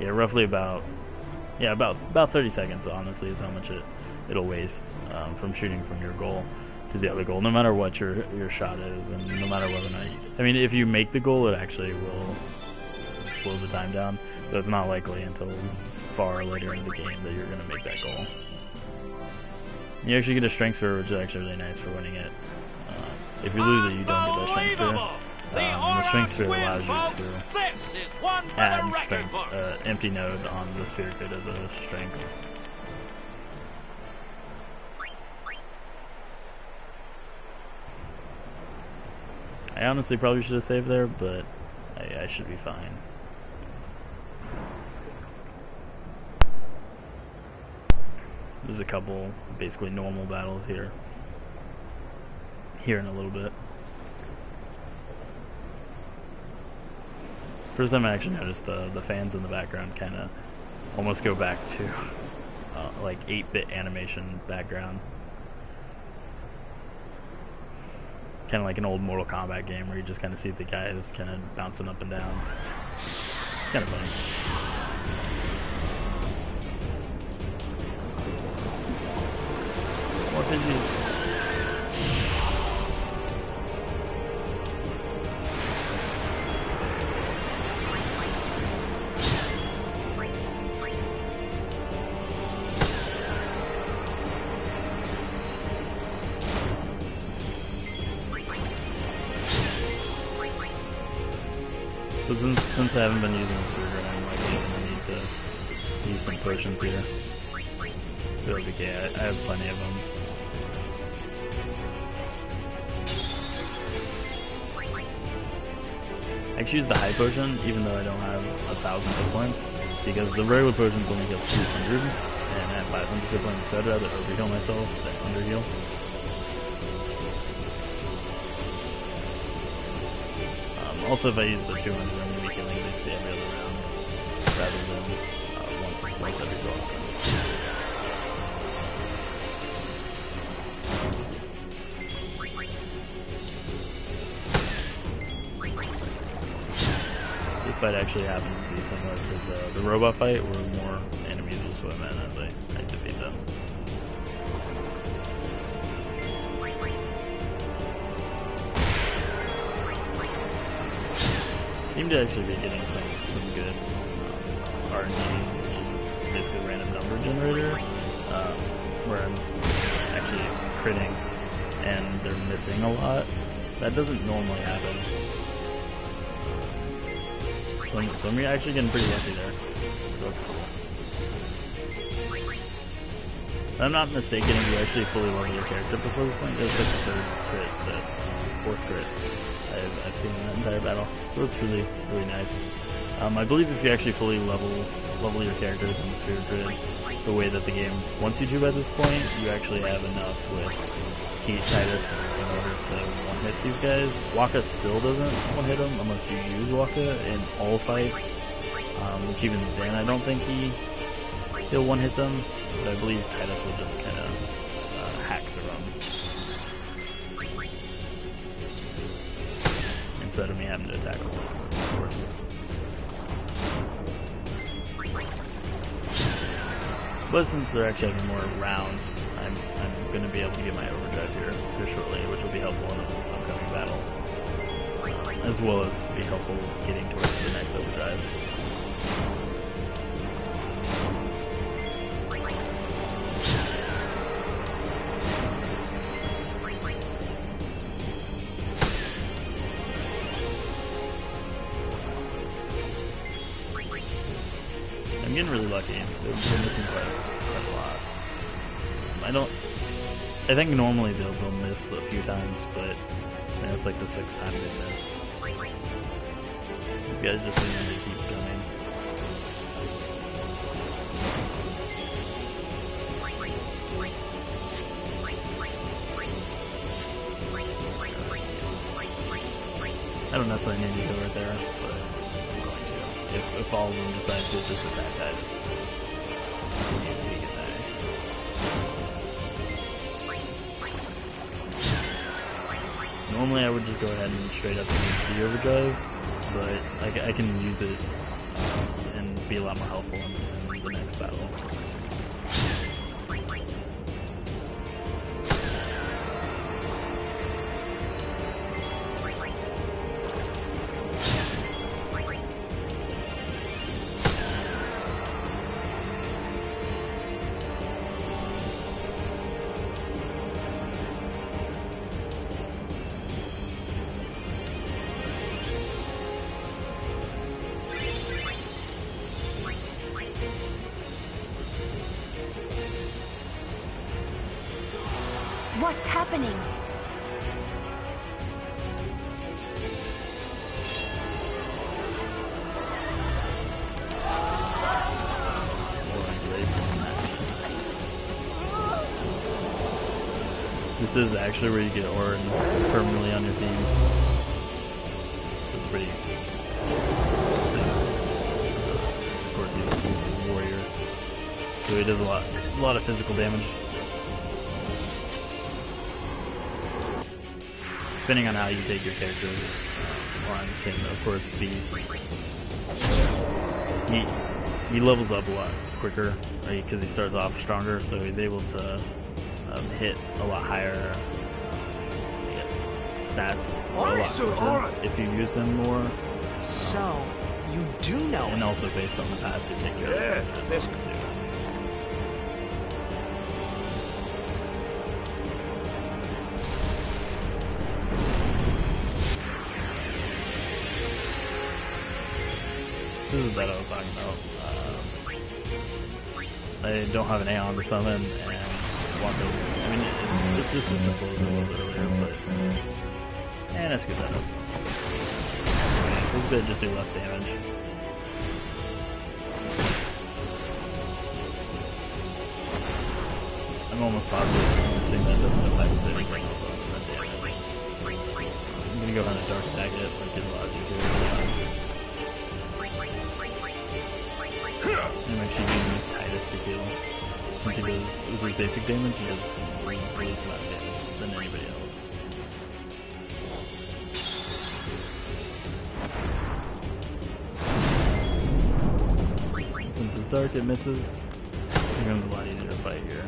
Yeah, roughly about 30 seconds. Honestly, is how much it'll waste from shooting from your goal to the other goal, no matter what your shot is, and no matter whether or not. I mean, if you make the goal, it actually will slow the time down. So it's not likely until far later in the game that you're going to make that goal. You actually get a strength sphere, which is actually really nice for winning it. If you lose it, you don't get that strength sphere. The strength sphere allows you to add strength, empty node on the sphere grid as a strength. I honestly probably should have saved there, but I should be fine. There's a couple basically normal battles here in a little bit. First time I actually noticed the fans in the background kind of almost go back to like 8-bit animation background. Kind of like an old Mortal Kombat game where you just kind of see the guys kind of bouncing up and down. It's kind of funny. More fidgety. So since I haven't been using the screwdriver, I'm likely going to need to use some potions here. Feel like okay, I have plenty of them. I choose the high potion, even though I don't have 1,000 hit points, because the regular potions only heal 200, and I have 500 hit points, so I'd rather overheal myself than underheal. Also, if I use the 200, I'm going to be healing basically every other round, rather than once every so often. This fight actually happens to be similar to the robot fight, where more enemies will swim in as I defeat them. Seem to actually be getting some good RNG, which is basically a random number generator, where I'm actually critting and they're missing a lot. That doesn't normally happen. So I'm actually getting pretty lucky there, so that's cool. If I'm not mistaken, if you actually fully level your character before this point, that's like the third crit, the fourth crit I've seen in that entire battle, so it's really nice. I believe if you actually fully level your characters in the sphere grid the way that the game wants you to by this point, you actually have enough with Titus in order to one-hit these guys. Waka still doesn't one-hit them unless you use Waka in all fights, which even then I don't think he'll one-hit them, but I believe Titus will just kind of hack the run instead of me having to attack them, of course. But since they're actually having more rounds, I'm going to be able to get my overdrive here shortly, which will be helpful in an upcoming battle, as well as be helpful getting towards the next overdrive. I'm getting really lucky. They're missing quite a lot. I think normally they'll miss a few times, but it's like the 6th time they missed. These guys just seem to keep coming. I don't necessarily need to go right there, but I'm going to. If all of them decide to just attack, I just need to get back. Normally I would just go ahead and straight up use the overdrive, but I can use it in be a lot more helpful in the next battle. What's happening? This is actually where you get Orin permanently on your team. It's pretty. Of course, he's a warrior, so he does a lot of physical damage. Depending on how you take your characters, Orin can of course be. He levels up a lot quicker, right? Because he starts off stronger, so he's able to hit a lot higher, I guess, stats a lot quicker if you use him more. So, you do know. And also based on the passive take care of him as well, too. This is what I was talking about. I don't have an Aeon to summon, and want to. I mean, it's just as simple as it was earlier, but. And I screwed that up. This bit just do less damage. I'm almost positive this thing that doesn't affect anything else other than damage. I'm gonna go ahead and dark attack it, like get a lot easier. I'm actually using his Titus to kill. Since he does, with his basic damage, he does the least amount of damage than anybody else. Since it's dark, it misses. It becomes a lot easier to fight here.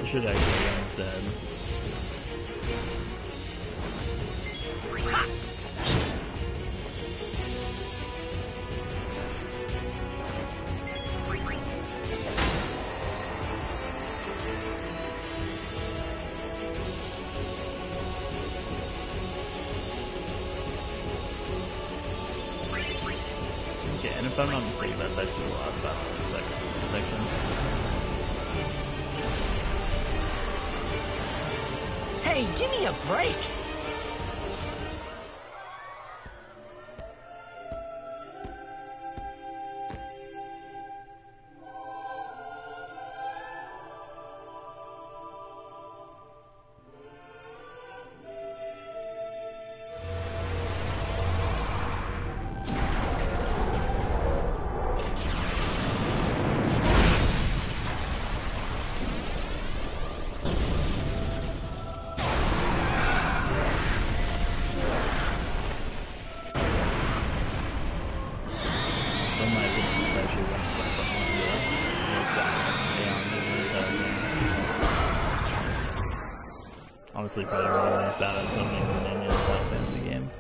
Should actually be almost dead. Okay, and if I'm not mistaken, that's actually the last battle in the second section. Hey, give me a break! Honestly, probably one of the most badass summoning in Final Fantasy games.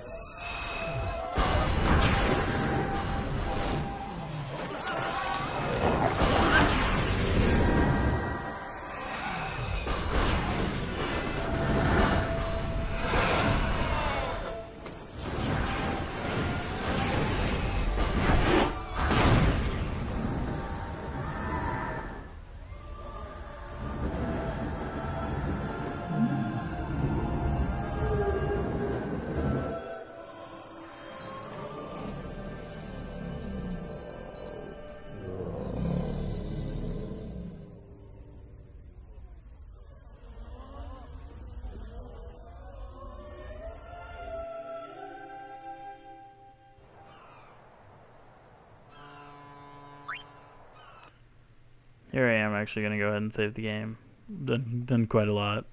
Here I am actually going to go ahead and save the game. Done quite a lot.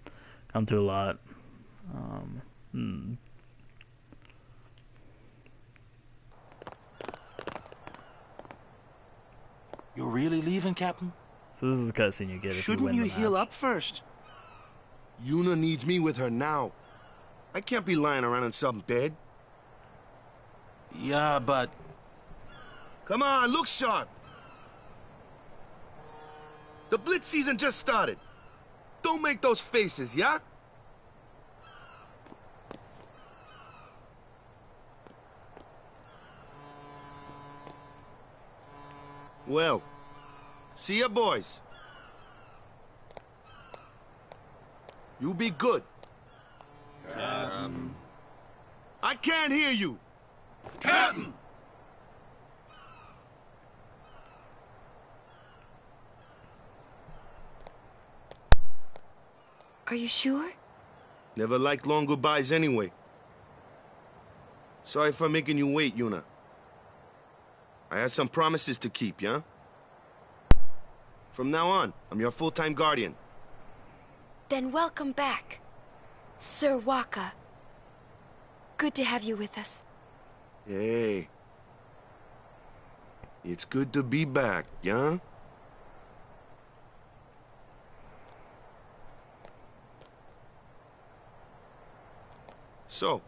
Gone through a lot. You're really leaving, Captain? So this is the cutscene you get if Shouldn't you you win the heal match. up first? Yuna needs me with her now. I can't be lying around in some bed. Yeah, but... Come on, look sharp. The Blitz season just started. Don't make those faces, yeah? Well, see ya, boys. You be good. Captain. I can't hear you. Captain! Are you sure? Never liked long goodbyes anyway. Sorry for making you wait, Yuna. I had some promises to keep, yeah? From now on, I'm your full-time guardian. Then welcome back, Sir Waka. Good to have you with us. Hey. It's good to be back, yeah? So,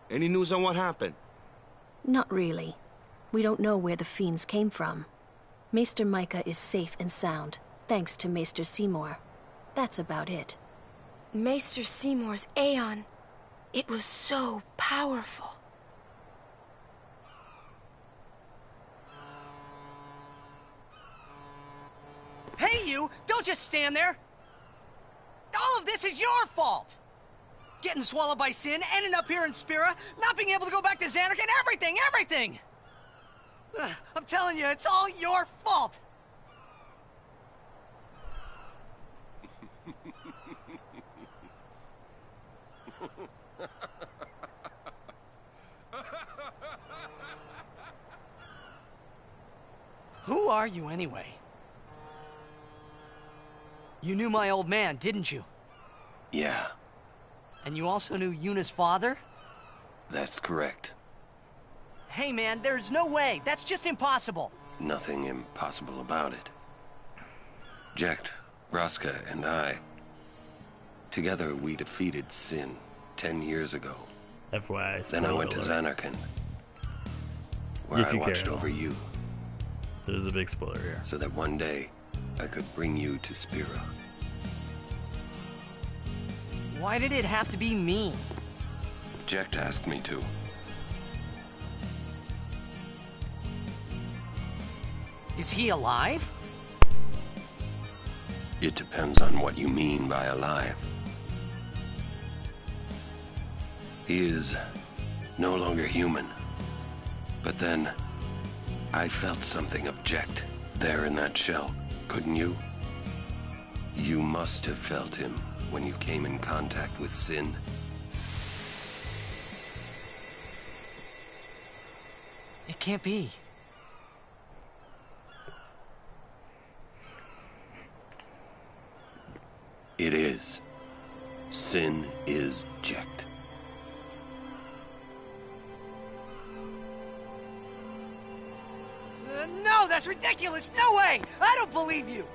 any news on what happened? Not really. We don't know where the fiends came from. Maester Micah is safe and sound, thanks to Maester Seymour. That's about it. Maester Seymour's Aeon. It was so powerful. Hey, you! Don't just stand there! All of this is your fault! Getting swallowed by sin, ending up here in Spira, not being able to go back to Xanark, and everything! I'm telling you, it's all your fault! Who are you, anyway? You knew my old man, didn't you? Yeah, And you also knew Yuna's father? that's correct. Hey man, there's no way. That's just impossible. Nothing impossible about it. Jecht, Braska, and I... Together we defeated Sin 10 years ago. FYI. Then I went to spoiler alert. Xanarkand, where If I you care watched at all. over you, There's a big spoiler here. so that one day I could bring you to Spira. Why did it have to be me? Jecht asked me to. Is he alive? It depends on what you mean by alive. He is no longer human. But then, I felt something of Jecht there in that shell, couldn't you? You must have felt him when you came in contact with Sin. It can't be. It is. Sin is Jecht. No, that's ridiculous! No way! I don't believe you!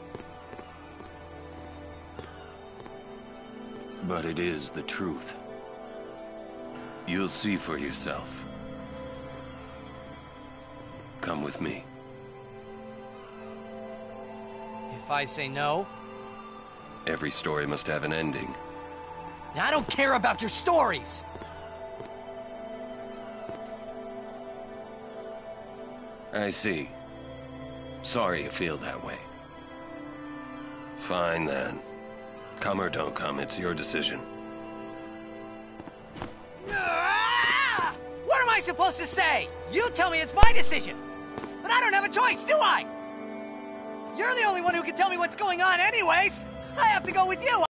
But it is the truth. You'll see for yourself. Come with me. If I say no, Every story must have an ending. I don't care about your stories! I see. Sorry you feel that way. Fine then. Come or don't come, it's your decision. Ah! What am I supposed to say? You tell me it's my decision! But I don't have a choice, do I? You're the only one who can tell me what's going on anyways! I have to go with you!